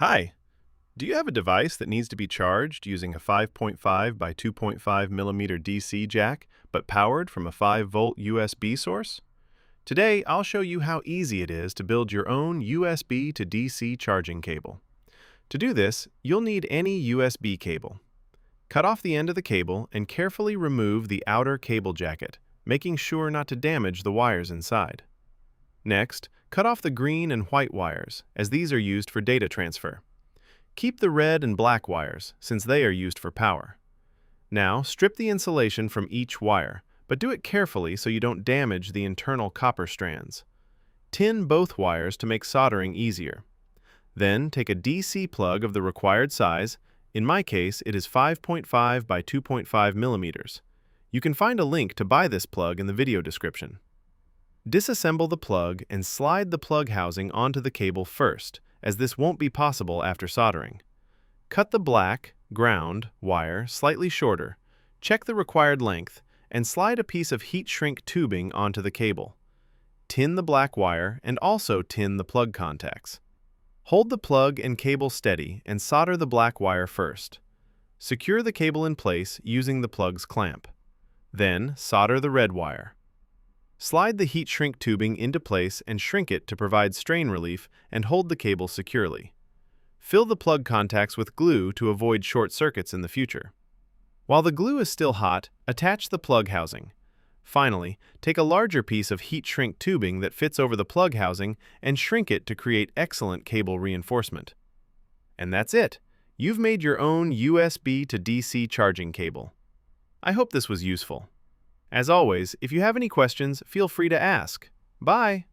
Hi, do you have a device that needs to be charged using a 5.5 by 2.5 millimeter DC jack, but powered from a 5-volt USB source? Today, I'll show you how easy it is to build your own USB to DC charging cable. To do this, you'll need any USB cable. Cut off the end of the cable and carefully remove the outer cable jacket, making sure not to damage the wires inside. Next, cut off the green and white wires, as these are used for data transfer. Keep the red and black wires, since they are used for power. Now, strip the insulation from each wire, but do it carefully so you don't damage the internal copper strands. Tin both wires to make soldering easier. Then, take a DC plug of the required size. In my case, it is 5.5 by 2.5 millimeters. You can find a link to buy this plug in the video description. Disassemble the plug and slide the plug housing onto the cable first, as this won't be possible after soldering. Cut the black, ground, wire slightly shorter, check the required length, and slide a piece of heat shrink tubing onto the cable. Tin the black wire and also tin the plug contacts. Hold the plug and cable steady and solder the black wire first. Secure the cable in place using the plug's clamp. Then, solder the red wire. Slide the heat shrink tubing into place and shrink it to provide strain relief and hold the cable securely. Fill the plug contacts with glue to avoid short circuits in the future. While the glue is still hot, attach the plug housing. Finally, take a larger piece of heat shrink tubing that fits over the plug housing and shrink it to create excellent cable reinforcement. And that's it! You've made your own USB to DC charging cable. I hope this was useful. As always, if you have any questions, feel free to ask. Bye!